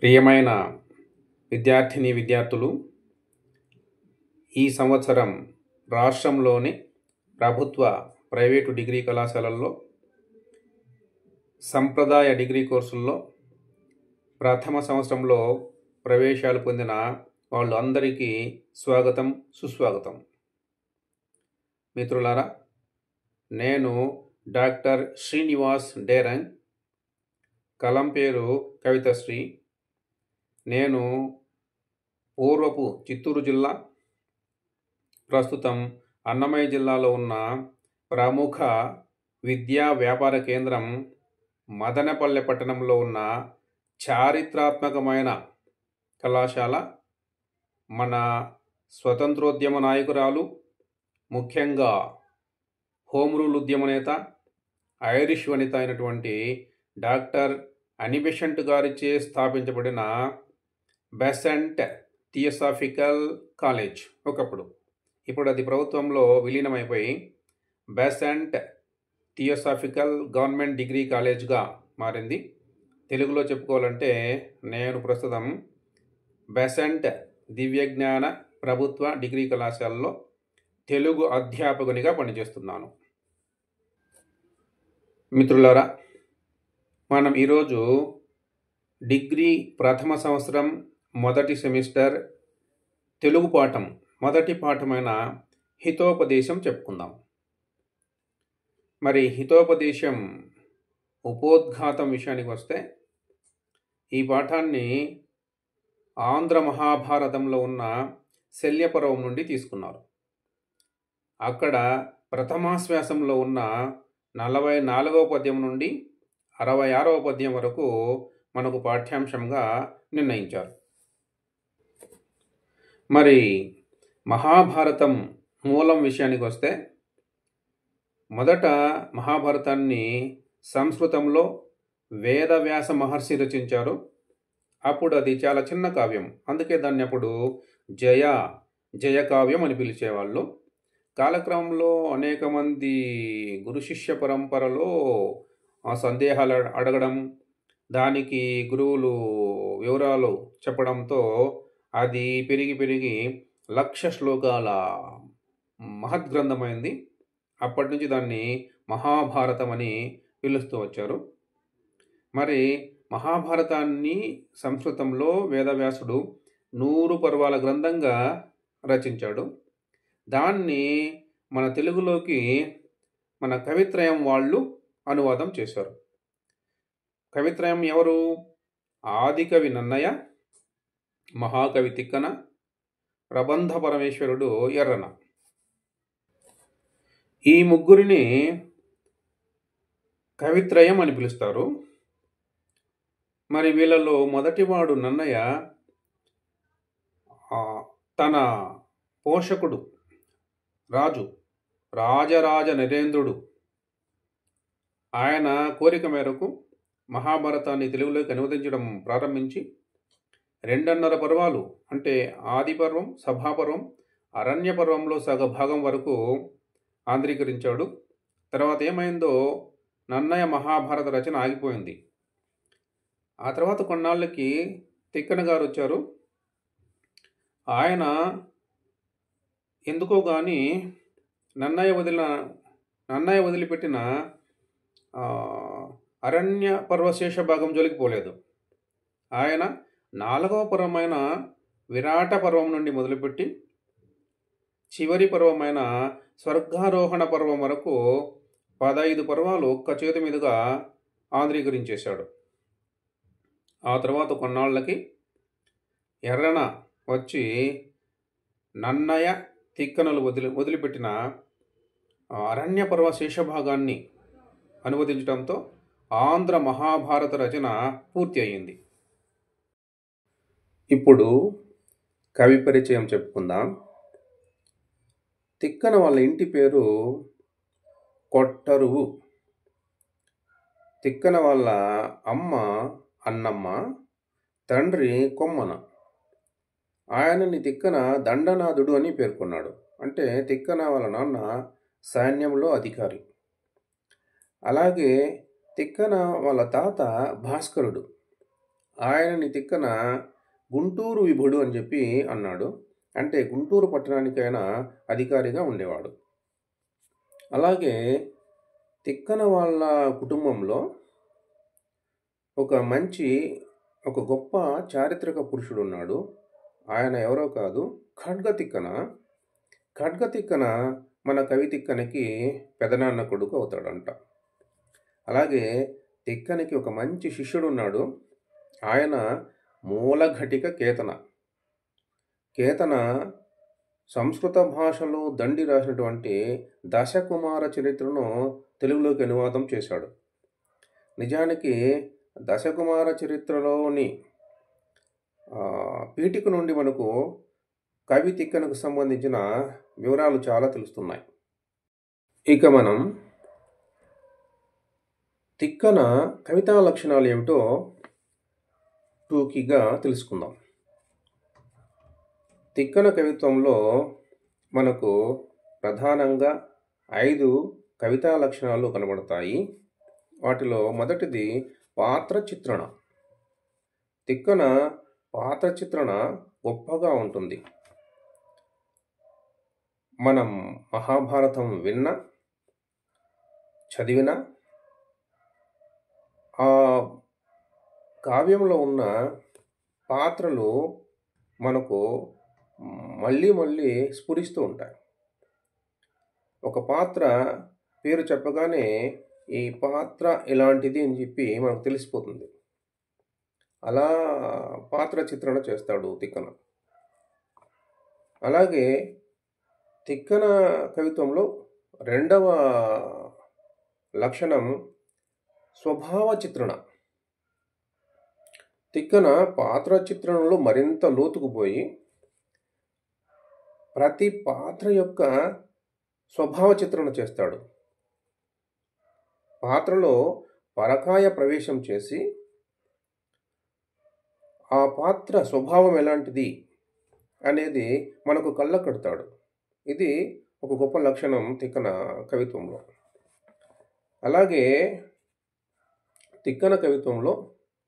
ప్రియమైన విద్యార్థులు, ఈ సంవత్సరం రాష్ట్రంలోని ప్రభుత్వ, ప్రైవేటు డిగ్రీ కళాశాలల్లో సంప్రదాయ డిగ్రీ కోర్సుల్లో ప్రథమ సంవత్సరంలో ప్రవేశాలు పొందిన వాళ్ళు అందరికీ స్వాగతం, సుస్వాగతం. మిత్రులారా, నేను డాక్టర్ శ్రీనివాస్ డేరంగ్, కలం పేరు కవితశ్రీ. నేను పూర్వపు చిత్తూరు జిల్లా, ప్రస్తుతం అన్నమయ్య జిల్లాలో ఉన్న ప్రముఖ విద్యా వ్యాపార కేంద్రం మదనపల్లె పట్టణంలో ఉన్న చారిత్రాత్మకమైన కళాశాల, మన స్వతంత్రోద్యమ నాయకురాలు, ముఖ్యంగా హోమ్ రూల్ ఉద్యమ నేత, ఐరిష్ వనిత అయినటువంటి డాక్టర్ అనీ బెసెంట్ గారిచే స్థాపించబడిన బెసెంట్ థియోసాఫికల్ కాలేజ్ ఒకప్పుడు. ఇప్పుడు అది ప్రభుత్వంలో విలీనమైపోయి బెసెంట్ థియోసాఫికల్ గవర్నమెంట్ డిగ్రీ కాలేజ్గా మారింది. తెలుగులో చెప్పుకోవాలంటే నేను ప్రస్తుతం బెసెంట్ దివ్యజ్ఞాన ప్రభుత్వ డిగ్రీ కళాశాలలో తెలుగు అధ్యాపకునిగా పనిచేస్తున్నాను. మిత్రులారా, మనం ఈరోజు డిగ్రీ ప్రథమ సంవత్సరం మొదటి సెమిస్టర్ తెలుగు పాఠం మొదటి పాఠమైన హితోపదేశం చెప్పుకుందాం. మరి హితోపదేశం ఉపోద్ఘాతం విషయానికి వస్తే, ఈ పాఠాన్ని ఆంధ్ర మహాభారతంలో ఉన్న శల్యపర్వం నుండి తీసుకున్నారు. అక్కడ ప్రథమాశ్వాసంలో ఉన్న 44వ పద్యం నుండి 66వ పద్యం వరకు మనకు పాఠ్యాంశంగా నిర్ణయించారు. మరి మహాభారతం మూలం విషయానికి వస్తే, మొదట మహాభారతాన్ని సంస్కృతంలో వేదవ్యాస మహర్షి రచించారు. అప్పుడు అది చాలా చిన్న కావ్యం, అందుకే దాన్ని అప్పుడు జయ కావ్యం అని పిలిచేవాళ్ళు. కాలక్రమంలో అనేక మంది గురు శిష్య పరంపరలో సందేహాలు అడగడం, దానికి గురువులు వివరాలు చెప్పడంతో అది పెరిగి 1,00,000 శ్లోకాల మహద్గ్రంథమైంది. అప్పటి నుంచి దాన్ని మహాభారతం అని పిలుస్తూ వచ్చారు. మరి మహాభారతాన్ని సంస్కృతంలో వేదవ్యాసుడు 100 పర్వాల గ్రంథంగా రచించాడు. దాన్ని మన తెలుగులోకి మన కవిత్రయం వాళ్ళు అనువాదం చేశారు. కవిత్రయం ఎవరు? ఆదికవి నన్నయ, మహాకవి తిక్కన, ప్రబంధ పరమేశ్వరుడు ఎర్రన. ఈ ముగ్గురిని కవిత్రయం అని పిలుస్తారు. మరి వీళ్ళలో మొదటివాడు నన్నయ తన పోషకుడు రాజరాజ నరేంద్రుడు ఆయన కోరిక మేరకు మహాభారతాన్ని తెలుగులోకి అనువదించడం ప్రారంభించి 2.5 పర్వాలు, అంటే ఆది పర్వం, సభాపర్వం, అరణ్య పర్వంలో సగ భాగం వరకు ఆంధ్రీకరించాడు. తర్వాత ఏమైందో, నన్నయ మహాభారత రచన ఆగిపోయింది. ఆ తర్వాత కొన్నాళ్ళకి తిక్కన గారు వచ్చారు. ఆయన ఎందుకో కానీ నన్నయ వదిలిపెట్టిన అరణ్య పర్వశేష భాగం జోలికి పోలేదు. ఆయన 4వ పర్వమైన విరాట పర్వం నుండి మొదలుపెట్టి చివరి పర్వమైన స్వర్గారోహణ పర్వం వరకు 15 పర్వాలు ఒక్క చేతి మీదుగా ఆంధ్రీకరించేశాడు. ఆ తర్వాత కొన్నాళ్ళకి ఎర్రన వచ్చి నన్నయ తిక్కనలు వదిలిపెట్టిన అరణ్య పర్వ శేషభాగాన్ని అనువదించడంతో ఆంధ్ర మహాభారత రచన పూర్తి అయ్యింది. ఇప్పుడు కవి పరిచయం చెప్పుకుందాం. తిక్కన వాళ్ళ ఇంటి పేరు కొట్టరువు. తిక్కన వాళ్ళ అమ్మ అన్నమ్మ, తండ్రి కొమ్మన. ఆయనని తిక్కన దండనాథుడు అని పేర్కొన్నాడు. అంటే తిక్కన వాళ్ళ నాన్న సైన్యంలో అధికారి. అలాగే తిక్కన వాళ్ళ తాత భాస్కరుడు. ఆయనని తిక్కన గుంటూరు విభుడు అని చెప్పి అన్నాడు. అంటే గుంటూరు పట్టణానికి ఆయన అధికారిగా ఉండేవాడు. అలాగే తిక్కన వాళ్ళ కుటుంబంలో ఒక గొప్ప చారిత్రక పురుషుడు ఉన్నాడు. ఆయన ఎవరో కాదు, ఖడ్గ తిక్కన. ఖడ్గ తిక్కన మన కవి తిక్కనకి పెదనాన్న కొడుకు అవుతాడంట. అలాగే తిక్కనికి ఒక మంచి శిష్యుడు ఉన్నాడు. ఆయన మూలఘటిక కేతన. కేతన సంస్కృత భాషలో దండి రాసినటువంటి దశకుమార చరిత్రను తెలుగులోకి అనువాదం చేశాడు. నిజానికి దశకుమార చరిత్రలోని పీఠిక నుండి మనకు కవి తిక్కనకు సంబంధించిన వివరాలు చాలా తెలుస్తున్నాయి. ఇక మనం తిక్కన కవితా లక్షణాలు ఏమిటో టూకీగా తెలుసుకుందాం. తిక్కన కవిత్వంలో మనకు ప్రధానంగా 5 కవితా లక్షణాలు కనబడతాయి. వాటిలో మొదటిది పాత్ర చిత్రణ. తిక్కన పాత్ర చిత్రణ గొప్పగా ఉంటుంది. మనం మహాభారతం చదివిన ఆ కావ్యంలో ఉన్న పాత్రలు మనకు మళ్ళీ మళ్ళీ స్ఫురిస్తూ ఉంటాయి. ఒక పాత్ర పేరు చెప్పగానే ఈ పాత్ర ఎలాంటిది అని చెప్పి మనకు తెలిసిపోతుంది. అలా పాత్ర చిత్రణ చేస్తాడు తిక్కన. అలాగే తిక్కన కవిత్వంలో రెండవ లక్షణం స్వభావ చిత్రణ. తిక్కన పాత్ర చిత్రణలో మరింత లోతుకు పోయి ప్రతి పాత్ర యొక్క స్వభావ చిత్రణ చేస్తాడు. పాత్రలో పరకాయ ప్రవేశం చేసి ఆ పాత్ర స్వభావం ఎలాంటిది అనేది మనకు కళ్ళ కడతాడు. ఇది ఒక గొప్ప లక్షణం తిక్కన కవిత్వంలో. అలాగే తిక్కన కవిత్వంలో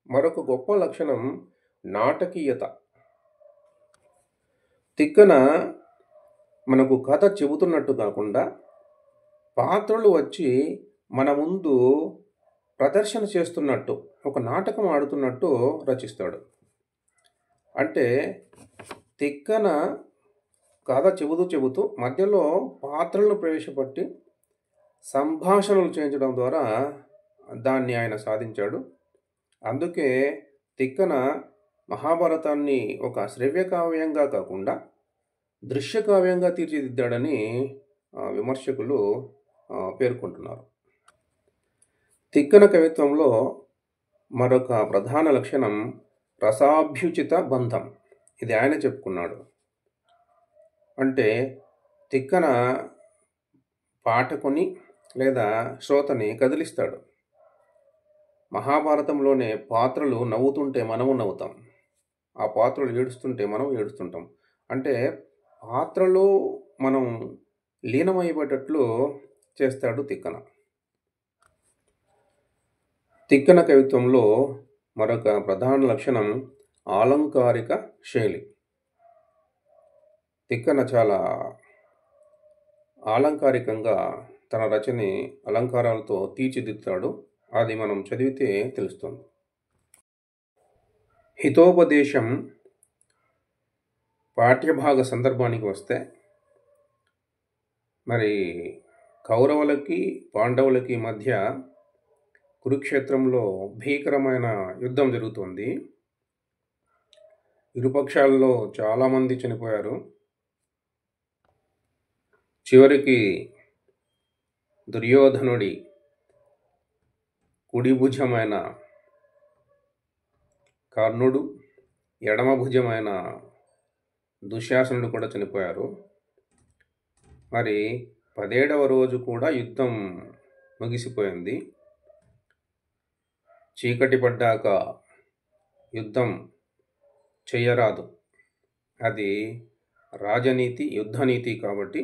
మరొక గొప్ప లక్షణం నాటకీయత. తిక్కన మనకు కథ చెబుతున్నట్టు కాకుండా పాత్రలు వచ్చి మన ముందు ప్రదర్శన చేస్తున్నట్టు, ఒక నాటకం ఆడుతున్నట్టు రచిస్తాడు. అంటే తిక్కన కథ చెబుతూ మధ్యలో పాత్రలను ప్రవేశపెట్టి సంభాషణలు చేయించడం ద్వారా దాన్ని ఆయన సాధించాడు. అందుకే తిక్కన మహాభారతాన్ని ఒక శ్రవ్య కావ్యంగా కాకుండా దృశ్య కావ్యంగా తీర్చిదిద్దాడని విమర్శకులు పేర్కొంటున్నారు. తిక్కన కవిత్వంలో మరొక ప్రధాన లక్షణం రసాభ్యుచిత బంధం. ఇది ఆయన చెప్పుకున్నాడు. అంటే తిక్కన పాఠకుని లేదా శ్రోతని కదిలిస్తాడు. మహాభారతంలోనే పాత్రలు నవ్వుతుంటే మనము నవ్వుతాం, ఆ పాత్రలు ఏడుస్తుంటే మనం ఏడుస్తుంటాం. అంటే పాత్రలో మనం లీనమైపోయేటట్లు చేస్తాడు తిక్కన. తిక్కన కవిత్వంలో మరొక ప్రధాన లక్షణం ఆలంకారిక శైలి. తిక్కన చాలా ఆలంకారికంగా తన రచనని అలంకారాలతో తీర్చిదిద్దుతాడు. అది మనం చదివితే తెలుస్తుంది. హితోపదేశం పాఠ్యభాగ సందర్భానికి వస్తే, మరి కౌరవులకి పాండవులకి మధ్య కురుక్షేత్రంలో భీకరమైన యుద్ధం జరుగుతుంది. ఇరుపక్షాల్లో చాలామంది చనిపోయారు. చివరికి దుర్యోధనుడి కుడి భుజమైన కర్ణుడు, ఎడమ భుజమైన దుశ్శాసనుడు కూడా చనిపోయారు. మరి 17వ రోజు కూడా యుద్ధం ముగిసిపోయింది. చీకటి పడ్డాక యుద్ధం చేయరాదు, అది రాజనీతి, యుద్ధనీతి. కాబట్టి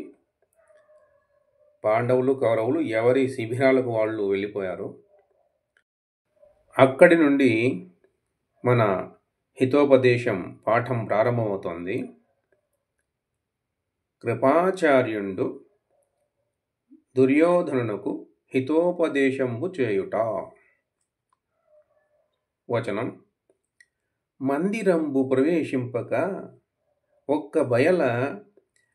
పాండవులు కౌరవులు ఎవరి శిబిరాలకు వాళ్ళు వెళ్ళిపోయారు. అక్కడి నుండి మన హితోపదేశం పాఠం ప్రారంభమవుతోంది. కృపాచార్యుండు దుర్యోధనునకు హితోపదేశంబు చేయుట. వచనం: మందిరంబు ప్రవేశింపక ఒక్క బయల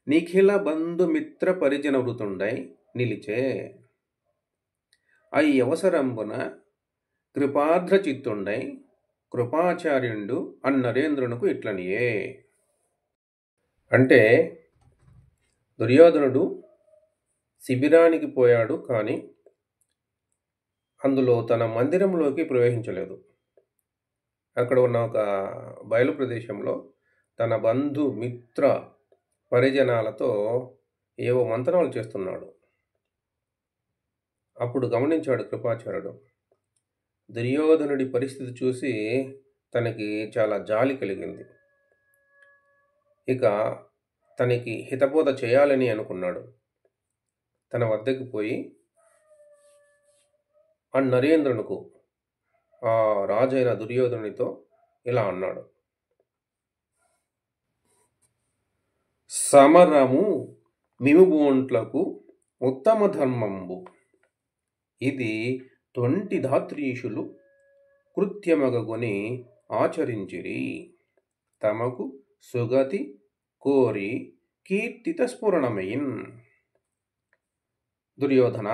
నిఖిల బంధుమిత్ర పరిజన వృతుండై నిలిచే. అయి అవసరంబున కృపార్ధ్రచిత్తుండై కృపాచార్యుండు అన్నరేంద్రునకు ఇట్లనియే. అంటే దుర్యోధనుడు శిబిరానికి పోయాడు, కానీ అందులో తన మందిరంలోకి ప్రవేశించలేదు. అక్కడ ఉన్న ఒక బయలు ప్రదేశంలో తన బంధు మిత్ర పరిజనాలతో ఏవో మంత్రాలు చేస్తున్నాడు. అప్పుడు గమనించాడు కృపాచార్యుడు. దుర్యోధనుడి పరిస్థితి చూసి తనకి చాలా జాలి కలిగింది. ఇక తనకి హితబోధ చేయాలని అనుకున్నాడు. తన వద్దకు పోయి ఆ నరేంద్రునికు, ఆ రాజైన దుర్యోధనునితో ఇలా అన్నాడు: సమరము మిముబోంట్లకు ఉత్తమ ధర్మంబు. ఇది తొంటి ధాత్రీషులు కృత్యమగగొని ఆచరించిరి. తమకు సుగతి కోరి కీర్తిత స్ఫురణమయిన్. దుర్యోధన,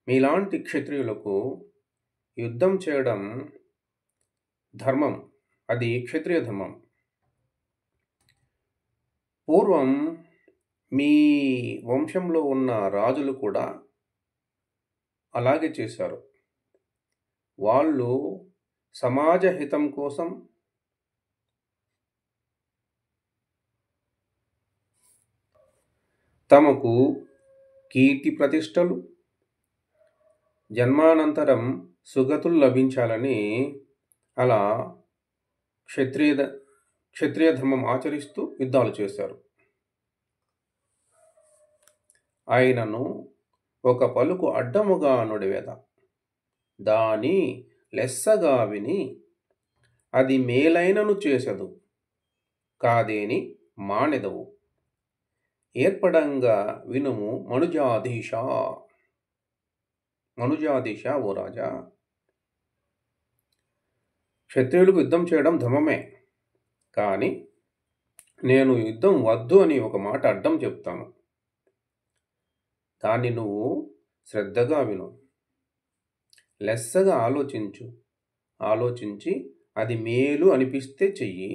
మీలాంటి క్షత్రియులకు యుద్ధం చేయడం ధర్మం. అది క్షత్రియ ధర్మం. పూర్వం మీ వంశంలో ఉన్న రాజులు కూడా అలాగే చేశారు. వాళ్ళు సమాజ హితం కోసం తమకు కీర్తి ప్రతిష్టలు, జన్మానంతరం సుగతులు లభించాలని అలా క్షత్రియ ధర్మం ఆచరిస్తూ యుద్ధాలు చేశారు. ఆయనను ఒక పలుకు అడ్డముగా నుడివేద, దాని లెస్సగా విని అది మేలైనను చేసదు కాదేని మానెదవు. ఏర్పడంగా వినుము మనుజాధీశ ఓ రాజా. క్షత్రియులకు యుద్ధం చేయడం ధర్మమే, కానీ నేను యుద్ధం వద్దు అని ఒక మాట అడ్డం చెప్తాను. దాన్ని నువ్వు శ్రద్ధగా విను. లెస్సగా ఆలోచించి అది మేలు అనిపిస్తే చెయ్యి,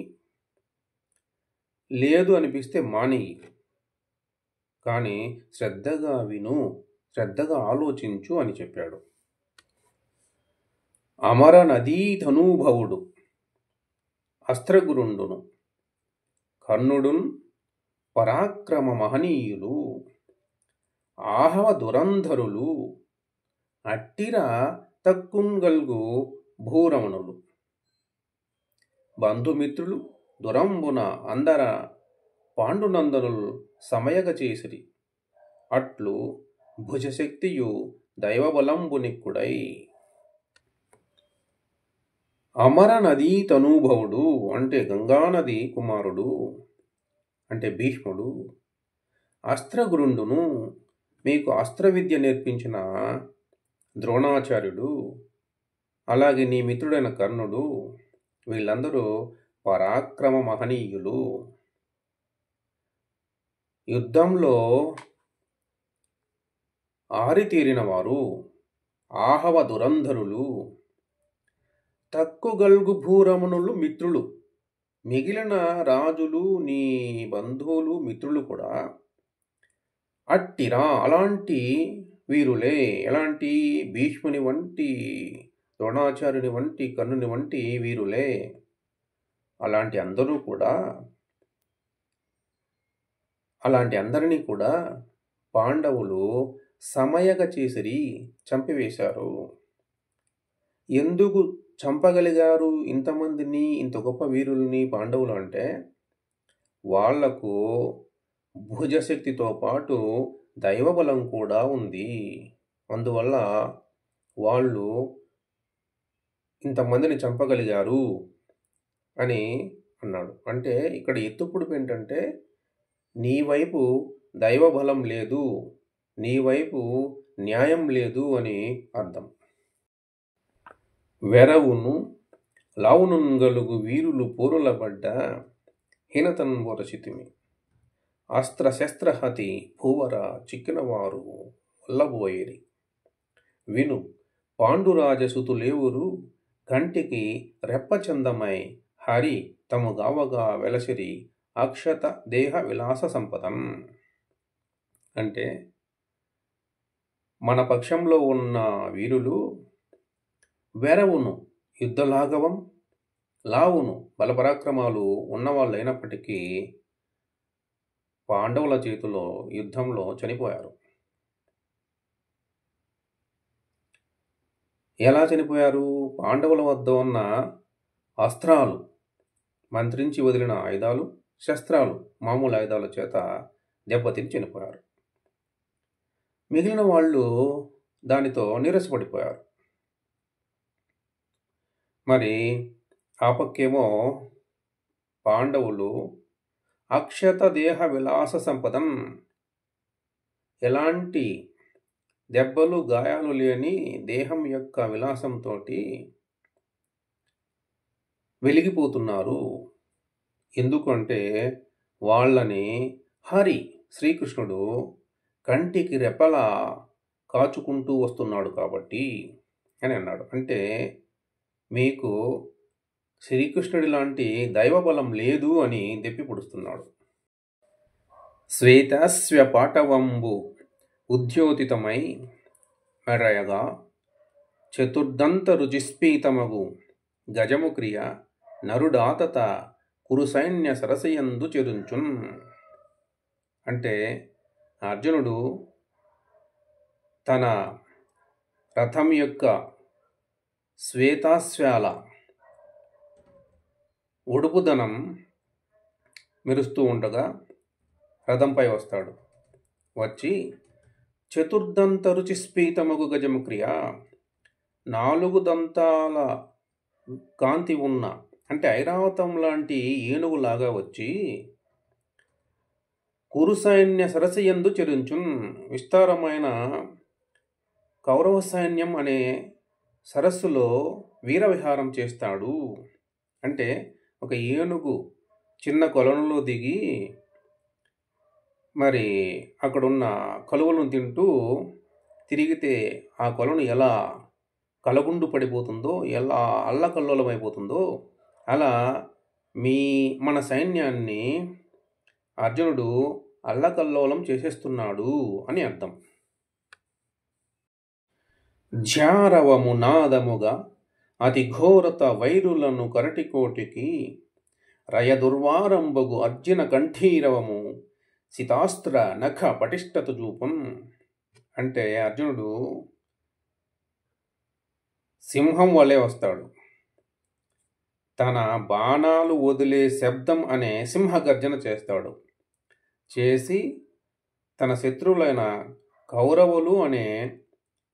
లేదు అనిపిస్తే మానేయి. కానీ శ్రద్ధగా విను, శ్రద్ధగా ఆలోచించు అని చెప్పాడు. అమర నదీ ధనూభవుడు అస్త్రగురుండును కర్ణుడున్ పరాక్రమ మహనీయులు ఆహవ దురంధరులు అట్టిరా తక్కున్గల్గు భూరమణులు. బంధుమిత్రులు దురంబున అందర పాండునందనులు సమయగ చేసిరి. అట్లు భుజశక్తియు దైవబలంబునిక్కుడై. అమర నదీ తనూభవుడు అంటే గంగానది కుమారుడు, అంటే భీష్ముడు. అస్త్రగురుండును మీకు అస్త్ర విద్య నేర్పించిన ద్రోణాచార్యుడు, అలాగే నీ మిత్రుడైన కర్ణుడు, వీళ్ళందరూ పరాక్రమ మహనీయులు. యుద్ధంలో ఆరితేరిన వారు, ఆహవ దురంధరులు, తక్కుగల్గు భూరమణులు మిత్రులు. మిగిలిన రాజులు, నీ బంధువులు, మిత్రులు కూడా అట్టిరా అలాంటి వీరులే. ఎలాంటి? భీష్ముని వంటి, ద్రోణాచార్యుని వంటి, కర్ణుని వంటి వీరులే. అలాంటి అందరినీ కూడా పాండవులు సమయగ చేసిరి, చంపివేశారు. ఎందుకు చంపగలిగారు ఇంతమందిని, ఇంత గొప్ప వీరుల్ని పాండవులు అంటే, వాళ్లకు భుజశక్తితో పాటు దైవబలం కూడా ఉంది. అందువల్ల వాళ్ళు ఇంతమందిని చంపగలిగారు అని అన్నాడు. అంటే ఇక్కడ ఎత్తుపుడుపు ఏంటంటే, నీ వైపు దైవబలం లేదు, నీ వైపు న్యాయం లేదు అని అర్థం. వెరవును లావునుంగలుగు వీరులు పోరులబడ్డ హీనతన్ బొరచితిమి. అస్త్రశస్త్రహతి భూవర చిక్కినవారు వల్లబోయేరి. విను పాండురాజసుతులేవురు కంటికి రెప్పచందమై హరి తము గావగా వెలసిరి అక్షత దేహ విలాస సంపదం. అంటే మన పక్షంలో ఉన్న వీరులు వెరవును యుద్ధలాఘవం, లావును బలపరాక్రమాలు ఉన్నవాళ్ళైనప్పటికీ పాండవుల చేతిలో యుద్ధంలో చనిపోయారు. ఎలా చనిపోయారు? పాండవుల వద్ద ఉన్న అస్త్రాలు, మంత్రించి వదిలిన ఆయుధాలు, శస్త్రాలు, మామూలు ఆయుధాల చేత దెబ్బతిని చనిపోయారు. మిగిలిన వాళ్ళు దానితో నీరసపడిపోయారు. మరి ఆ పక్కేమో పాండవులు అక్షత దేహ విలాస సంపదం, ఎలాంటి దెబ్బలు గాయాలు లేని దేహం యొక్క విలాసంతో వెలిగిపోతున్నారు. ఎందుకంటే వాళ్ళని హరి శ్రీకృష్ణుడు కంటికి రెప్పలా కాచుకుంటూ వస్తున్నాడు కాబట్టి అని అన్నాడు. అంటే మీకు శ్రీకృష్ణుడి లాంటి దైవబలం లేదు అని దెప్పి పొడుస్తున్నాడు. శ్వేతస్వ పాటవంబు ఉద్యోతితమై మెరయగా చతుర్దంత రుచిస్పీతమగు గజము క్రియ నరుడాతత కురుసైన్య సరసయందు చెరుంచున్. అంటే అర్జునుడు తన రథం యొక్క శ్వేతాశ్వాల ఉడుపుదనం మెరుస్తూ ఉండగా రథంపై వస్తాడు. వచ్చి చతుర్దంత రుచిస్పీతమగు గజము క్రియ, 4 దంతాల కాంతి ఉన్న, అంటే ఐరావతం లాంటి ఏనుగులాగా వచ్చి కురుసైన్య సరసయందు చెరించున్, విస్తారమైన కౌరవ సైన్యం అనే సరస్సులో వీరవిహారం చేస్తాడు. అంటే ఒక ఏనుగు చిన్న కొలనులో దిగి మరి అక్కడున్న కలువలను తింటూ తిరిగితే ఆ కొలను ఎలా కలగుండు పడిపోతుందో, ఎలా అల్లకల్లోలమైపోతుందో, అలా మన సైన్యాన్ని అర్జునుడు అల్లకల్లోలం చేసేస్తున్నాడు అని అర్థం. ఝారవము నాదముగా అతి ఘోరత వైరులను కరటికోటికి రయదుర్వారంబగు అర్జున కంఠీరవము సితాస్త్ర నఖ పటిష్టత చూపం. అంటే అర్జునుడు సింహం వలె వస్తాడు. తన బాణాలు వదిలే శబ్దం అనే సింహగర్జన చేస్తాడు. చేసి తన శత్రువులైన కౌరవులు అనే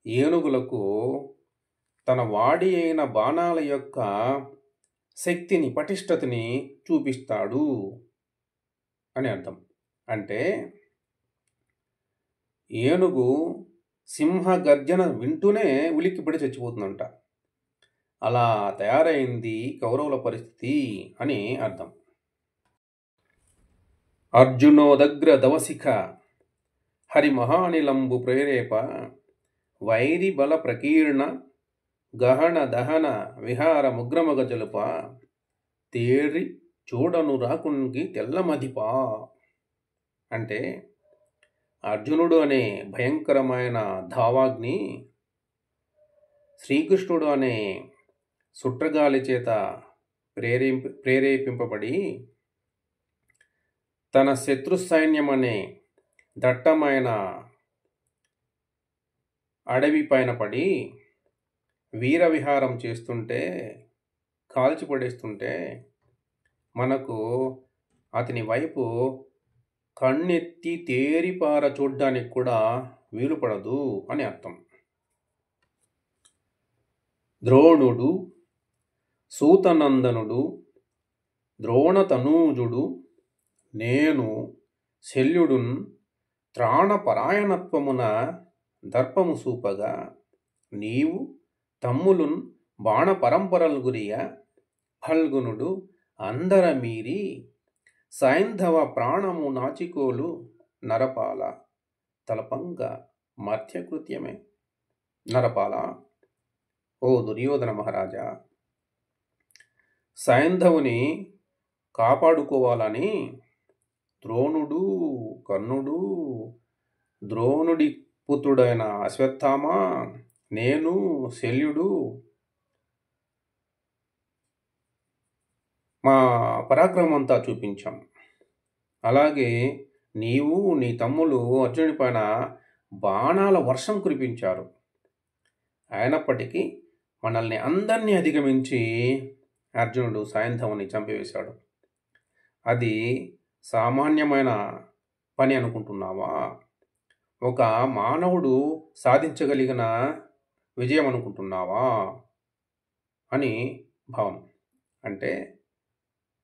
ఏనుగులకు తన వాడి అయిన బాణాల యొక్క శక్తిని, పటిష్టతని చూపిస్తాడు అని అర్థం. అంటే ఏనుగు సింహ గర్జన వింటూనే ఉలిక్కిపడి చచ్చిపోతుందంట. అలా తయారైంది కౌరవుల పరిస్థితి అని అర్థం. అర్జునోదగ్ర దవసిఖ హరిమహానిలంబు ప్రేరేప వైరి బల ప్రకీర్ణ గహన దహన విహార ముగ్రమగ జలుప తేరి చూడను రాకునికి తెల్లమదిపా. అంటే అర్జునుడు అనే భయంకరమైన ధావాగ్ని శ్రీకృష్ణుడు అనే సుట్రగాలి చేత ప్రేరేపింపబడి తన శత్రు సైన్యం అనే దట్టమైన అడవి పైన పడి వీరవిహారం చేస్తుంటే, కాల్చిపడేస్తుంటే మనకు అతని వైపు కన్నెత్తి తేరిపార చూడ్డానికి కూడా వీలు పడదు అని అర్థం. ద్రోణుడు, సూతనందనుడు, ద్రోణతనూజుడు, నేను శల్యుడున్ త్రాణపరాయణత్వమున దర్పము సూపగా, నీవు తమ్ములున్ బాణపరంపరల్ గురియ ఫల్గునుడు అందర మీరి సైంధవ ప్రాణము నాచికోలు నరపాల తలపంగ మర్త్యకృత్యమే. నరపాల, ఓ దుర్యోధన మహారాజా, సైంధవుని కాపాడుకోవాలని ద్రోణుడు, కర్ణుడు, ద్రోణుడి పుత్రుడైన అశ్వత్థామ, నేను శల్యుడు మా పరాక్రమం అంతా చూపించాం. అలాగే నీవు నీ తమ్ములు అర్జునుడి పైన బాణాల వర్షం కురిపించారు. అయినప్పటికీ మనల్ని అందరినీ అధిగమించి అర్జునుడు సైంధవుని చంపివేశాడు. అది సామాన్యమైన పని అనుకుంటున్నావా? ఒక మానవుడు సాధించగలిగిన విజయం అనుకుంటున్నావా అని భావం. అంటే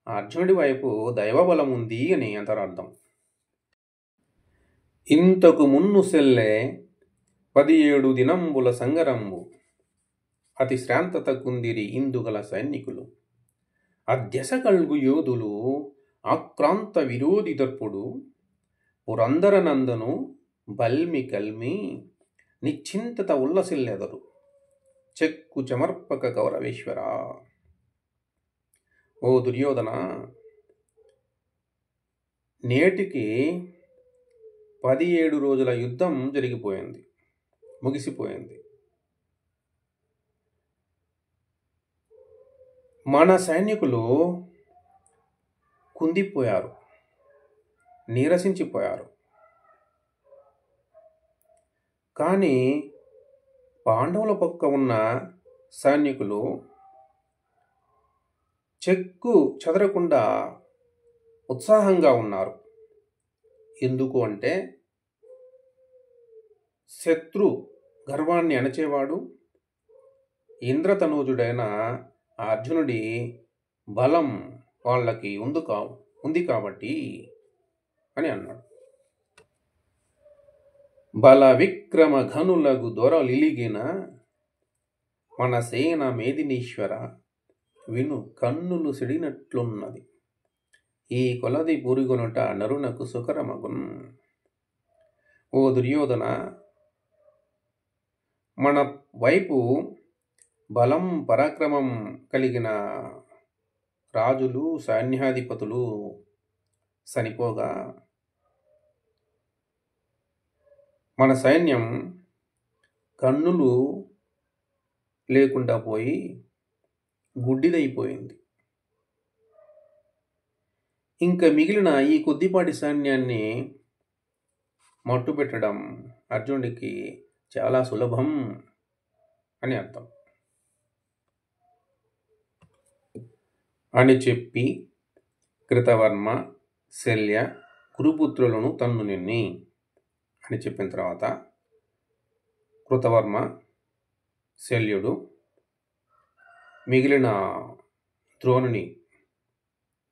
అర్జునుడి వైపు దైవబలం ఉంది అని అంతరార్థం. ఇంతకు మున్ను సెల్లే 17 దినంబుల సంగరంబు అతి శ్రాంతత కుందిరి ఇందుగల సైనికులు, అధ్యస కల్గు యోధులు ఆక్రాంత విరోధి దర్పుడు, పురందర నందను బల్మి కల్మి నిశ్చింతత ఉల్లసిల్లెదరు, చెక్కు చమర్పక గౌరవేశ్వర. ఓ దుర్యోధన, నేటికి 17 రోజుల యుద్ధం జరిగిపోయింది, ముగిసిపోయింది. మన సైనికులు కుందిపోయారు, నీరసించిపోయారు. కానీ పాండవుల పక్క ఉన్న సైనికులు చెక్కు చెదరకుండా ఉత్సాహంగా ఉన్నారు. ఎందుకు అంటే శత్రు గర్వాన్ని అణచేవాడు ఇంద్రతనూజుడైన అర్జునుడి బలం వాళ్ళకి ఉంది కాబట్టి అని అన్నాడు. బల విక్రమ ఘనులగు దొరలిలిగిన మన సేన మేదినీశ్వర, విను కన్నులు సిడినట్లున్నది, ఈ కొలది పురుగునట నరునకు సుకరమగున్. ఓ దుర్యోధన, మన వైపు బలం పరాక్రమం కలిగిన రాజులు సైన్యాధిపతులు చనిపోగా మన సైన్యం కన్నులు లేకుండా పోయి గుడ్డిదైపోయింది. ఇంకా మిగిలిన ఈ కొద్దిపాటి సైన్యాన్ని మట్టుపెట్టడం అర్జునుడికి చాలా సులభం అని అర్థం అని చెప్పి కృతవర్మ, శల్య, కురుపుత్రులను తన్ను నిన్ని అని చెప్పిన తర్వాత కృతవర్మ, శల్యుడు మిగిలిన ద్రోణుని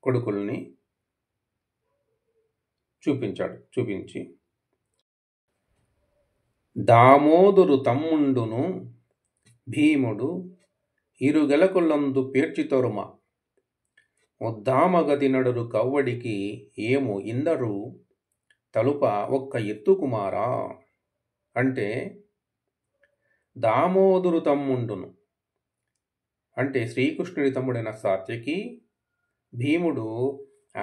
కొడుకుల్ని చూపించి దామోదరు తమ్ముండును భీముడు ఇరుగెలకులందు పేర్చితొరుమ, ఉద్దామగతి నడురు కవ్వడికి ఏము ఇందరు తలుప ఒక్క ఎత్తు కుమారా. అంటే దామోదరు తమ్ముండును అంటే శ్రీకృష్ణుడి తమ్ముడైన సాత్యకి, భీముడు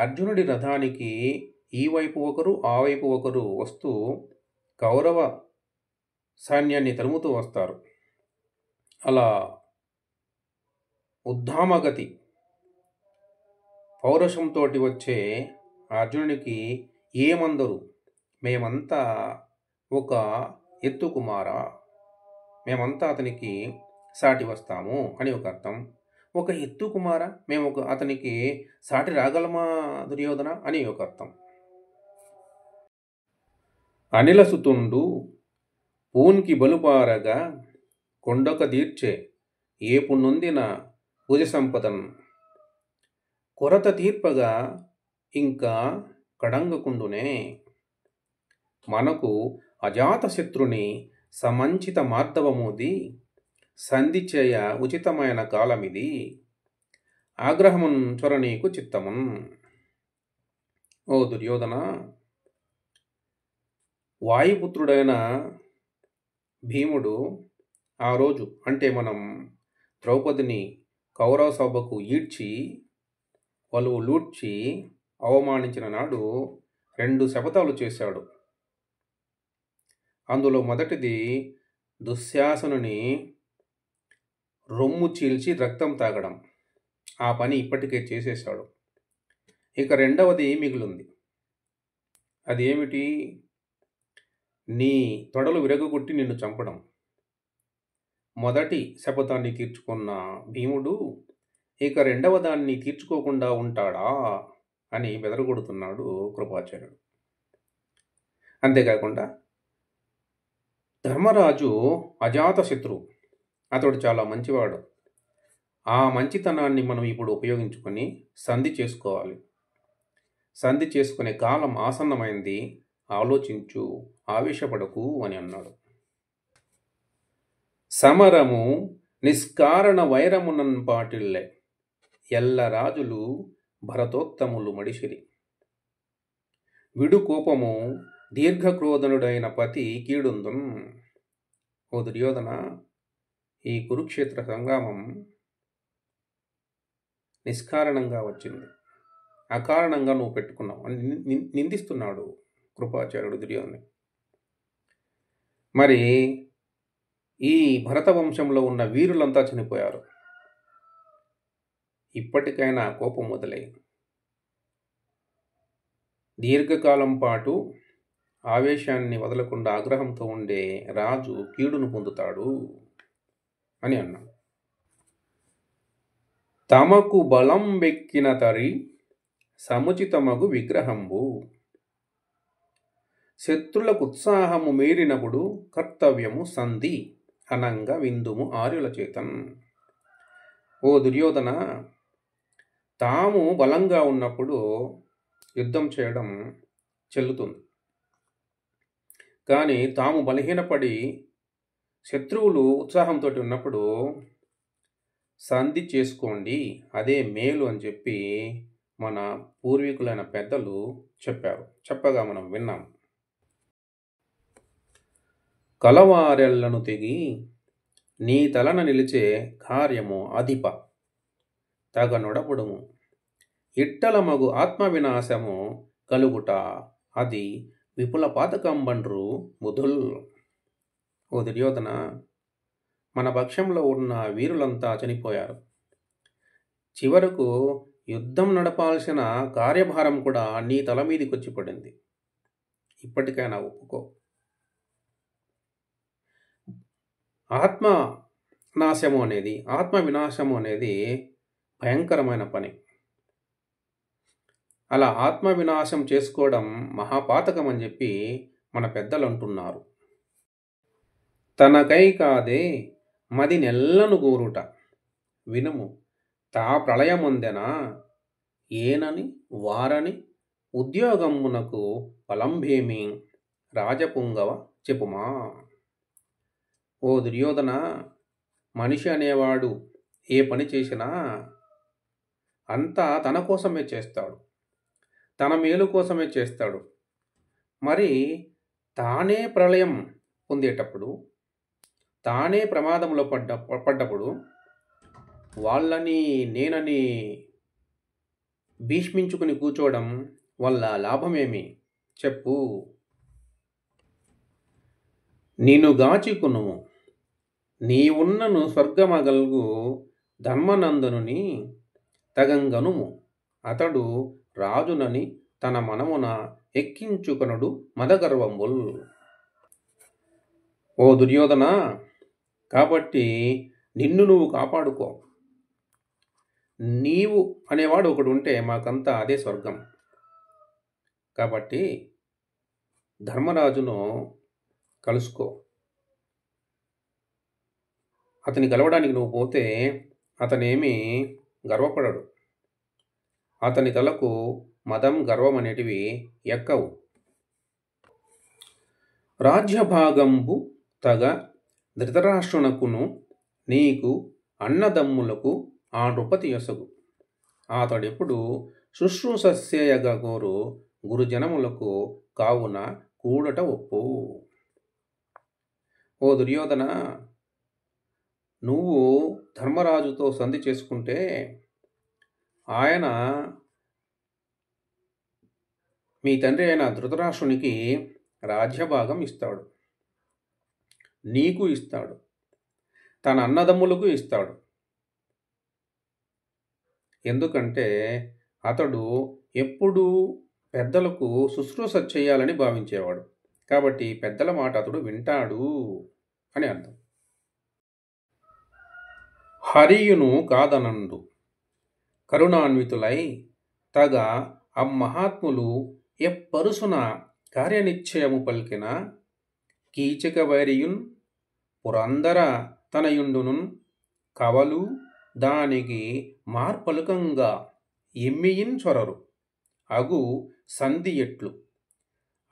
అర్జునుడి రథానికి ఈ వైపు ఒకరు ఆ వైపు ఒకరు వస్తూ కౌరవ సైన్యాన్ని తరుముతూ వస్తారు. అలా ఉద్దామగతి పౌరుషంతో వచ్చే అర్జునునికి ఏమందరు, మేమంతా ఒక ఎత్తు కుమారా, మేమంతా అతనికి సాటి వస్తాము అని ఒక అర్థం. ఒక ఎత్తు కుమార, మేము అతనికి సాటి రాగలమా దుర్యోధన అని ఒక అర్థం. అనిలసుతుండు పూన్కి బలుపారగా కొండొక దీర్చే ఏపు నొందిన భుజ సంపదన్ కొరత తీర్పగా ఇంకా కడంగకుండునే. మనకు అజాతశత్రుని సమంచిత మార్దవమూది సంధి చేయ ఉచితమైన కాలమిది ఆగ్రహమున్ చొరనీకు చిత్తమున్. ఓ దుర్యోధన, వాయుపుత్రుడైన భీముడు ఆ రోజు అంటే మనం ద్రౌపదిని కౌరవ సభకు ఈడ్చి వలువు లూడ్చి అవమానించిన నాడు 2 శపథాలు చేశాడు. అందులో మొదటిది దుశ్శాసనుని రొమ్ము చీల్చి రక్తం తాగడం. ఆ పని ఇప్పటికే చేసేశాడు. ఇక రెండవది మిగిలింది. అది ఏమిటి? నీ తొడలు విరగొట్టి నిన్ను చంపడం. మొదటి శపథాన్ని తీర్చుకున్న భీముడు ఇక రెండవ దాన్ని తీర్చుకోకుండా ఉంటాడా అని బెదరగొడుతున్నాడు కృపాచార్యుడు. అంతేకాకుండా ధర్మరాజు అజాతశత్రువు, అతడు చాలా మంచివాడు. ఆ మంచితనాన్ని మనం ఇప్పుడు ఉపయోగించుకొని సంధి చేసుకోవాలి. సంధి చేసుకునే కాలం ఆసన్నమైంది, ఆలోచించు, ఆవేశపడకు అని అన్నాడు. సమరము నిష్కారణ వైరమునన్ పాటిల్లే ఎల్ల రాజులు భరతోత్తములు మడిసిరి. విడు కోపము దీర్ఘక్రోధనుడైన పతి కీడుందున్. ఓ దుర్యోధన, ఈ కురుక్షేత్ర సంగ్రామం నిష్కారణంగా వచ్చింది, అకారణంగా నువ్వు పెట్టుకున్నావు అని నిందిస్తున్నాడు కృపాచార్యుడు దుర్యోధను. మరి ఈ భరత వంశంలో ఉన్న వీరులంతా చనిపోయారు. ఇప్పటికైనా కోపం మొదలై దీర్ఘకాలం పాటు ఆవేశాన్ని వదలకుండా ఆగ్రహంతో ఉండే రాజు కీడును పొందుతాడు అని అన్నాడు. తమకు బలం వెక్కిన తరి సముచితమగు విగ్రహంబు. శత్రులకు ఉత్సాహము మీరినప్పుడు కర్తవ్యము సంధి అనంగా విందుము ఆర్యుల చేతన్. ఓ దుర్యోధన, తాము బలంగా ఉన్నప్పుడు యుద్ధం చేయడం చెల్లుతుంది. కానీ తాము బలహీనపడి శత్రువులు ఉత్సాహంతో ఉన్నప్పుడు సంధి చేసుకోండి, అదే మేలు అని చెప్పి మన పూర్వీకులైన పెద్దలు చెప్పారు. చెప్పగా మనం విన్నాం. కలవారెల్లను తెగి నీ తలన నిలిచే కార్యము అధిప తగ నొడపుడుము. ఇట్టల మగు ఆత్మవినాశము కలుగుట అది విపుల పాతకంబండ్రు ముధుల్. ఓ దుర్యోధన, మన పక్షంలో ఉన్న వీరులంతా చనిపోయారు. చివరకు యుద్ధం నడపాల్సిన కార్యభారం కూడా నీ తల మీదికి వచ్చి పడింది. ఇప్పటికైనా ఒప్పుకో. ఆత్మ వినాశము అనేది భయంకరమైన పని. అలా ఆత్మ వినాశం చేసుకోవడం మహాపాతకం అని చెప్పి మన పెద్దలు అంటున్నారు. తనకై కాదే మది నెల్లను గోరుట వినుము తా ప్రళయముందెనా ఏనని వారని ఉద్యోగమునకు పలంభేమి రాజపుంగవ చెప్పుమా. ఓ దుర్యోధన, మనిషి అనేవాడు ఏ పని చేసినా అంతా తన కోసమే చేస్తాడు, తన మేలు కోసమే చేస్తాడు. మరి తానే ప్రళయం పొందేటప్పుడు, తానే ప్రమాదంలో పడ్డప్పుడు వాళ్ళని నేనని భీష్మించుకుని కూర్చోవడం వల్ల లాభమేమి చెప్పు. నిన్ను గాచికును నీవున్నను స్వర్గమగల్గు ధర్మనందనుని తగంగనుము అతడు రాజునని తన మనమున ఎక్కించుకొనడు మదగర్వంబుల్. ఓ దుర్యోధన, కాబట్టి నిన్ను నువ్వు కాపాడుకో. నీవు అనేవాడు ఒకడు ఉంటే మాకంతా అదే స్వర్గం. కాబట్టి ధర్మరాజును కలుసుకో. అతని కలవడానికి నువ్వు పోతే అతనేమీ గర్వపడడు. అతని తలకు మదం, గర్వం అనేటివి ఎక్కవు. రాజ్యభాగంబు తగ ధృతరాష్ట్రునకును నీకు అన్నదమ్ములకు ఆ నృపతి యొసగు. అతడెప్పుడు శుశ్రూషస్యయగోరు గురుజనములకు కావున కూడట ఒప్పు. ఓ దుర్యోధన, నువ్వు ధర్మరాజుతో సంధి చేసుకుంటే ఆయన మీ తండ్రి అయిన ధృతరాష్ట్రునికి రాజ్యభాగం ఇస్తాడు, నీకు ఇస్తాడు, తన అన్నదమ్ములకు ఇస్తాడు. ఎందుకంటే అతడు ఎప్పుడూ పెద్దలకు శుశ్రూష చేయాలని భావించేవాడు. కాబట్టి పెద్దల మాట అతడు వింటాడు అని అర్థం. హరియును కాదనండు కరుణాన్వితులై తగ అమ్మహాత్ములు ఎప్పరుసున కార్యనిశ్చయము పలికిన కీచక వైరియున్ పురందర తనయుండునున్ కవలు దానికి మార్పలుకంగా ఎమ్మియిన్ చొరరు అగు సంధి ఎట్లు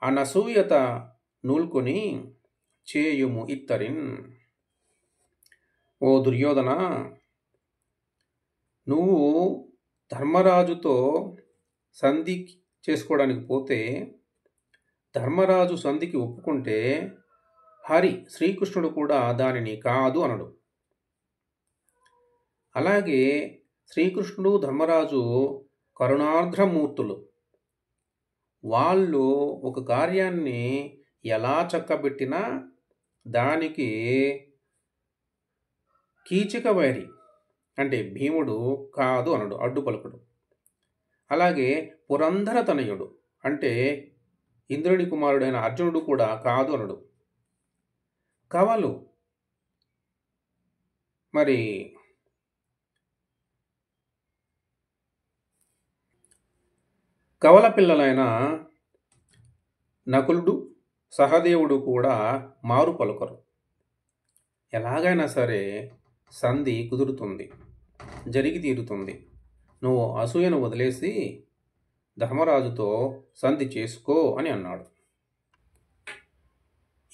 అనసూయత నూల్కొని చేయుము ఇత్తరిన్. ఓ దుర్యోధన, నువ్వు ధర్మరాజుతో సంధి చేసుకోవడానికి పోతే ధర్మరాజు సంధికి ఒప్పుకుంటే హరి శ్రీకృష్ణుడు కూడా దానిని కాదు అనడు. అలాగే శ్రీకృష్ణుడు, ధర్మరాజు కరుణార్ద్రమూర్తులు. వాళ్ళు ఒక కార్యాన్ని ఎలా చక్కబెట్టినా దానికి కీచక వైరి అంటే భీముడు కాదు అనడు, అడ్డు పలుకుడు. అలాగే పురంధర తనయుడు అంటే ఇంద్రుని కుమారుడైన అర్జునుడు కూడా కాదు అనడు. కవలు మరి కవల పిల్లలైన నకులుడు, సహదేవుడు కూడా మారు పలుకరు. ఎలాగైనా సరే సంధి కుదురుతుంది, జరిగి తీరుతుంది. నువ్వు అసూయను వదిలేసి ధర్మరాజుతో సంధి చేసుకో అని అన్నాడు.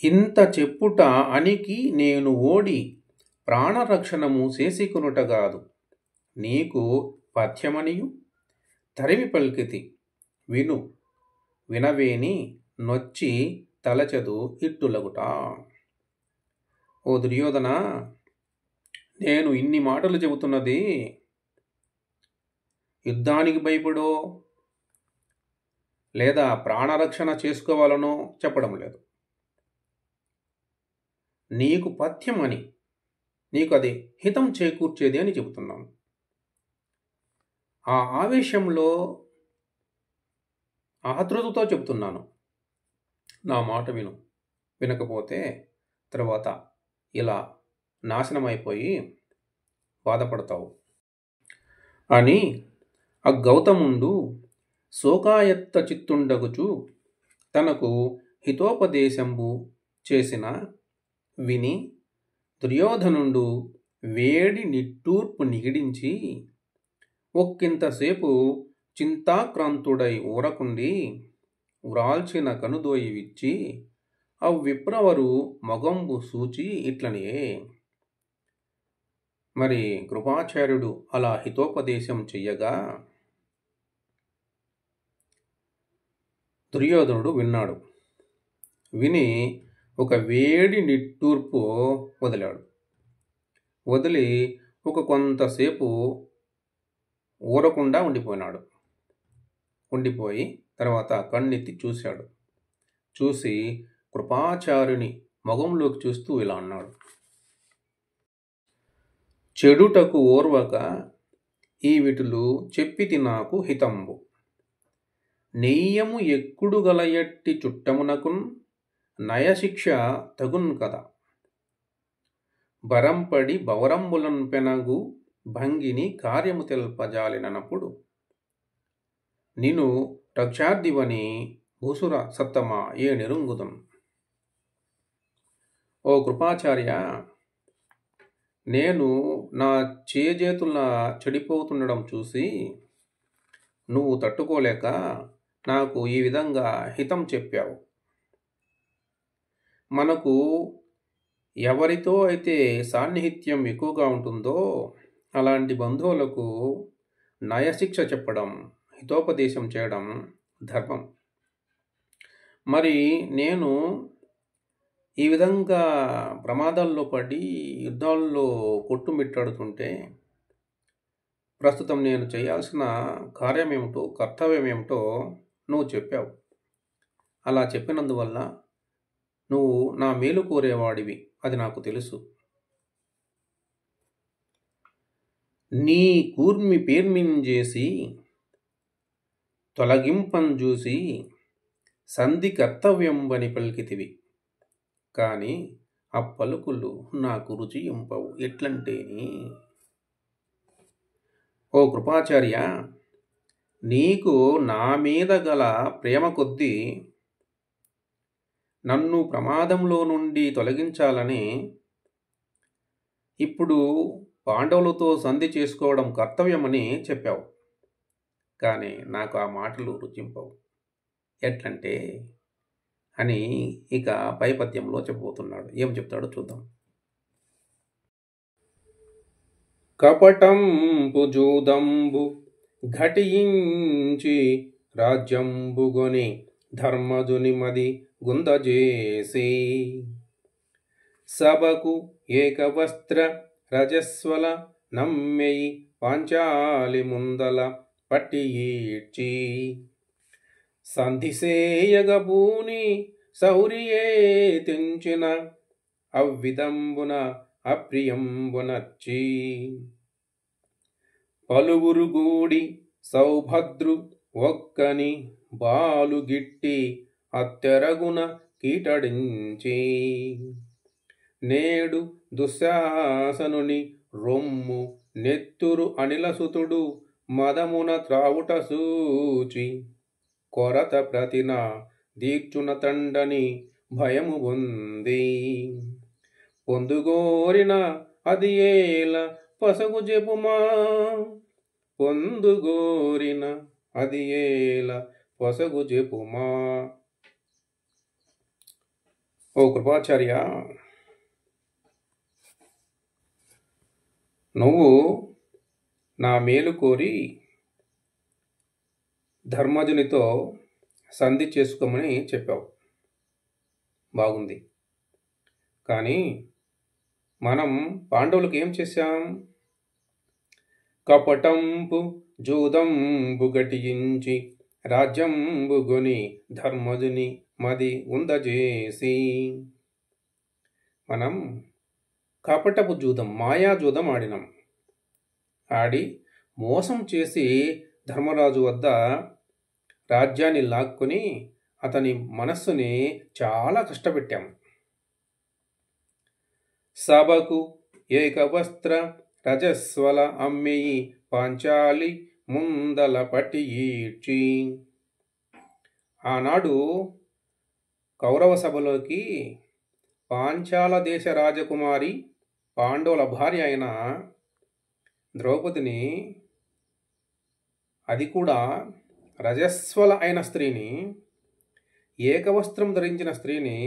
ఇంత చెప్పుట అనికి నేను ఓడి ప్రాణరక్షణము చేసికొనుటగాదు, నీకు పథ్యమనియు తరిమి పలికితి విను వినవేని నొచ్చి తలచదు ఇట్టులగుట. ఓ దుర్యోధన, నేను ఇన్ని మాటలు చెబుతున్నది యుద్ధానికి భయపడో లేదా ప్రాణరక్షణ చేసుకోవాలనో చెప్పడం లేదు. నీకు పథ్యం అని, నీకు అది హితం చేకూర్చేది అని చెబుతున్నాను. ఆ ఆవేశంలో ఆతృతతో చెప్తున్నాను. నా మాట విను. వినకపోతే తర్వాత ఇలా నాశనమైపోయి బాధపడతావు అని ఆ గౌతముండు శోకాయత్త చిత్తుండగుచు తనకు హితోపదేశంబు చేసిన విని దుర్యోధనుండు వేడి నిట్టూర్పు నిగిడించి ఒక్కింతసేపు చింతాక్రాంతుడై ఊరకుండి వ్రాల్చిన కనుదోయి విచ్చి అవ్విప్రవరు మొగంబు సూచి ఇట్లనియే. మరి కృపాచార్యుడు అలా హితోపదేశం చెయ్యగా దుర్యోధనుడు విన్నాడు. విని ఒక వేడి నిట్టూర్పు వదిలాడు. వదిలి ఒక కొంతసేపు ఊరకుండా ఉండిపోయినాడు. ఉండిపోయి తర్వాత కన్నెత్తి చూశాడు. చూసి కృపాచార్యుని మొగంలోకి చూస్తూ ఇలా అన్నాడు. చెడుటకు ఓర్వక ఈ విటులు చెప్పితి నాకు హితంబు, నెయ్యము ఎక్కుడు గలయట్టి చుట్టమునకున్ నయశిక్ష తగున్ కదా, బరంపడి బవరంబులన్ పెనగు భంగిని కార్యము తెల్పజాలినప్పుడు నిను రక్షార్థివని భూసుర సత్తమా ఏ నిరుంగుదం. ఓ కృపాచార్య, నేను నా చేజేతుల చెడిపోతుండడం చూసి నువ్వు తట్టుకోలేక నాకు ఈ విధంగా హితం చెప్పావు. మనకు ఎవరితో అయితే సాన్నిహిత్యం ఎక్కువగా ఉంటుందో అలాంటి బంధువులకు నయశిక్ష చెప్పడం, హితోపదేశం చేయడం ధర్మం. మరి నేను ఈ విధంగా ప్రమాదాల్లో పడి యుద్ధాల్లో కొట్టుమిట్టాడుతుంటే ప్రస్తుతం నేను చేయాల్సిన కార్యమేమిటో, కర్తవ్యమేమిటో నువ్వు చెప్పావు. అలా చెప్పినందువల్ల నువ్వు నా మేలు కోరేవాడివి, అది నాకు తెలుసు. నీ కూర్మి పేర్మింజేసి తొలగింపంజూసి సంధి కర్తవ్యంబని పలికితివి. కాని ఆ పలుకులు నాకు రుచియింపవు. ఎట్లంటేని, ఓ కృపాచార్య, నీకు నా మీద గల ప్రేమ కొద్దీ నన్ను ప్రమాదంలో నుండి తొలగించాలని ఇప్పుడు పాండవులతో సంధి చేసుకోవడం కర్తవ్యమని చెప్పావు. కానీ నాకు ఆ మాటలు రుచింపవు. ఎట్లంటే అని ఇక పై పద్యంలో చెప్పబోతున్నాడు. ఏం చెప్తాడో చూద్దాం. కపటంబు జూదంబు ఘటించి రాజ్యంబుగొని ధర్మజుని మది గుందజేసి సభకు ఏకవస్త్ర రజస్వల నమ్మెయి పాంచాలి ముందల పట్టి ఈడ్చి సంధిసేయగబూని సౌరియే తెంచిన అవ్విదంబున అప్రియంబునచ్చి పలువురు గూడి సౌభద్రు ఒక్కని బాలుగిట్టి అత్తెరగున కీటడించి నేడు దుశ్శాసనుని రొమ్ము నెత్తురు అనిలసుతుడు మదమున త్రావుట సూచి కొరత ప్రతిన దీక్షున తండని భయము పొంది పొందుగోరిన అది ఏల పసగు చెప్పుమా. పొందుగోరిన అది ఏల పసగు చెప్పుమా. ఓ కృపాచార్య, నువ్వు నా మేలు కోరి ధర్మజునితో సంధి చేసుకోమని చెప్పావు. బాగుంది. కానీ మనం పాండవులకు ఏం చేశాం? కపటంపు జూదంబు గటించి రాజ్యంబుగొని ధర్మజుని మది ఉందజేసి. మనం కపటపు జూదం, మాయా జూదం ఆడినాం. ఆడి మోసం చేసి ధర్మరాజు వద్ద రాజ్యాన్ని లాక్కొని అతని మనస్సుని చాలా కష్టపెట్టాం. సభకు ఏకవస్త్ర రజస్వల అమ్మెయి పాంచాలి ముందల పట్టి ఈడ్చి. ఆనాడు కౌరవ సభలోకి పాంచాల దేశ రాజకుమారి, పాండవుల భార్య అయిన ద్రౌపదిని, అది కూడా రజస్వల అయిన స్త్రీని, ఏకవస్త్రం ధరించిన స్త్రీని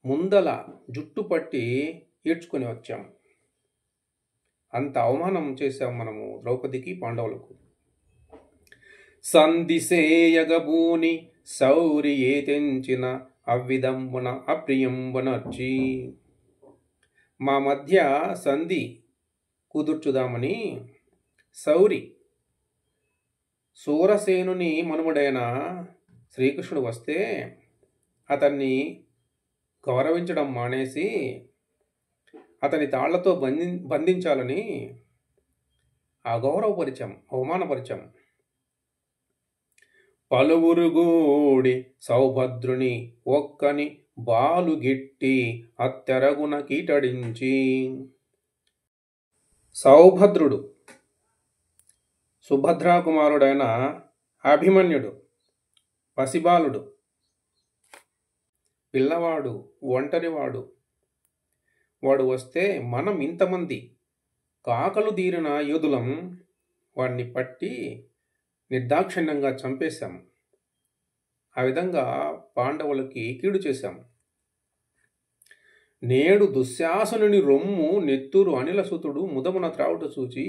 ముందల జుట్టు పట్టి ఈడ్చుకొని వచ్చాం. అంత అవమానం చేశాం మనము ద్రౌపదికి, పాండవులకు. సంధిసేయగబూని సౌరియే తెంచిన అవ్విదంబున అప్రియంబునర్చి. మా మధ్య సంధి కుదుర్చుదామని సౌరి, సూరసేనుని మనుమడైన శ్రీకృష్ణుడు వస్తే అతన్ని గౌరవించడం మానేసి అతని తాళ్లతో బంధించాలని అగౌరవపరిచాం, అవమానపరిచాం. పలువురు గూడి సౌభద్రుని ఒక్కని బాలుగిట్టి అత్తెరగున కీటడించి. సౌభద్రుడు సుభద్రాకుమారుడైన అభిమన్యుడు పసిబాలుడు, పిల్లవాడు, ఒంటరివాడు. వాడు వస్తే మనం ఇంతమంది కాకలు తీరిన యోధులం వాడిని పట్టి నిర్దాక్షిణ్యంగా చంపేశాం. ఆ విధంగా పాండవులకి కీడు చేశాం. నేడు దుశ్శాసనుని రొమ్ము నెత్తురు అనిలసుతుడు ముదమున త్రావుట చూచి,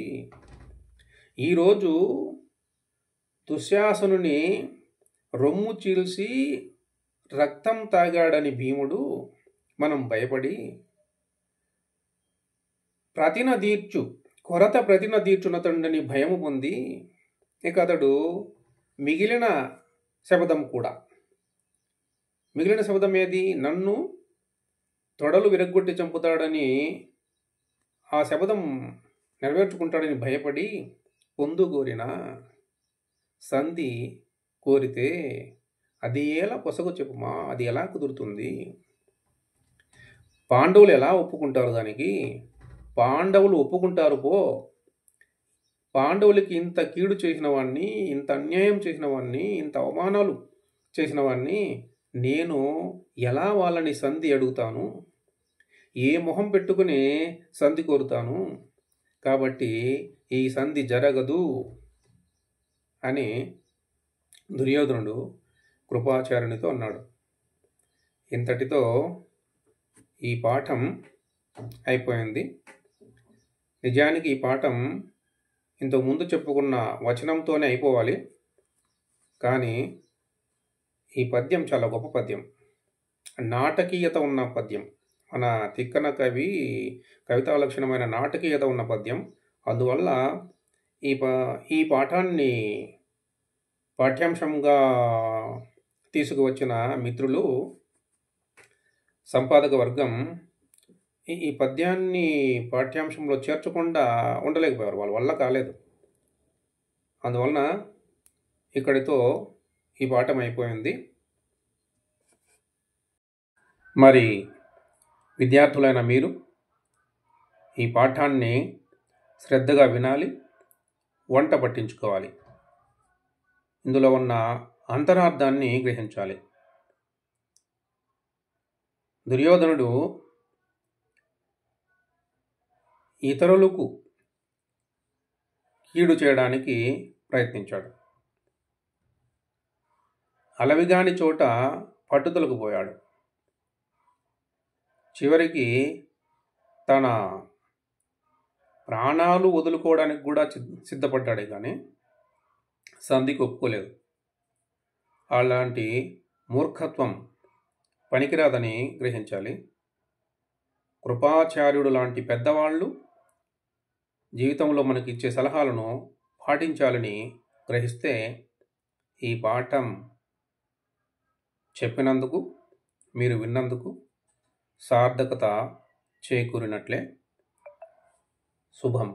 ఈరోజు దుశ్శాసనుని రొమ్ము చీల్చి రక్తం తాగాడని భీముడు మనం భయపడి కొరత ప్రతిన తీర్చునతండని భయము పొంది ఇక అతడు మిగిలిన శబదం ఏది? నన్ను తొడలు విరగ్గొట్టి చంపుతాడని ఆ శబదం నెరవేర్చుకుంటాడని భయపడి పొందుగోరిన సంధి కోరితే అది ఎలా పొసగు చెప్పుమా, అది ఎలా కుదురుతుంది? పాండవులు ఎలా ఒప్పుకుంటారు దానికి? పాండవులు ఒప్పుకుంటారు పో. పాండవులకి ఇంత కీడు చేసిన వాడిని, ఇంత అన్యాయం చేసిన వాడిని, ఇంత అవమానాలు చేసిన వాడిని నేను ఎలా వాళ్ళని సంధి అడుగుతాను? ఏ మొహం పెట్టుకుని సంధి కోరుతాను? కాబట్టి ఈ సంధి జరగదు అని దుర్యోధనుడు కృపాచార్యునితో అన్నాడు. ఇంతటితో ఈ పాఠం అయిపోయింది. నిజానికి ఈ పాఠం ఇంతకుముందు చెప్పుకున్న వచనంతోనే అయిపోవాలి, కానీ ఈ పద్యం చాలా గొప్ప పద్యం, నాటకీయత ఉన్న పద్యం. మన తిక్కన కవితా లక్షణమైన నాటకీయత ఉన్న పద్యం. అందువల్ల ఈ పాఠాన్ని పాఠ్యాంశంగా తీసుకువచ్చిన మిత్రులు, సంపాదక వర్గం ఈ పద్యాన్ని పాఠ్యాంశంలో చేర్చకుండా ఉండలేకపోయారు. వాళ్ళ వల్ల కాలేదు. అందువలన ఇక్కడితో ఈ పాఠం అయిపోయింది. మరి విద్యార్థులైన మీరు ఈ పాఠాన్ని శ్రద్ధగా వినాలి, వంట పట్టించుకోవాలి, ఇందులో ఉన్న అంతరార్థాన్ని గ్రహించాలి. దుర్యోధనుడు ఇతరులకు కీడు చేయడానికి ప్రయత్నించాడు. అలవిగాని చోట పట్టుదలకు పోయాడు. చివరికి తన ప్రాణాలు వదులుకోవడానికి కూడా సిద్ధపడ్డాడే కానీ సంధికి ఒప్పుకోలేదు. అలాంటి మూర్ఖత్వం పనికిరాదని గ్రహించాలి. కృపాచార్యుడు లాంటి పెద్దవాళ్ళు జీవితంలో మనకి ఇచ్చే సలహాలను పాటించాలని గ్రహిస్తే ఈ పాఠం చెప్పినందుకు, మీరు విన్నందుకు సార్థకత చేకూరినట్లే. శుభం.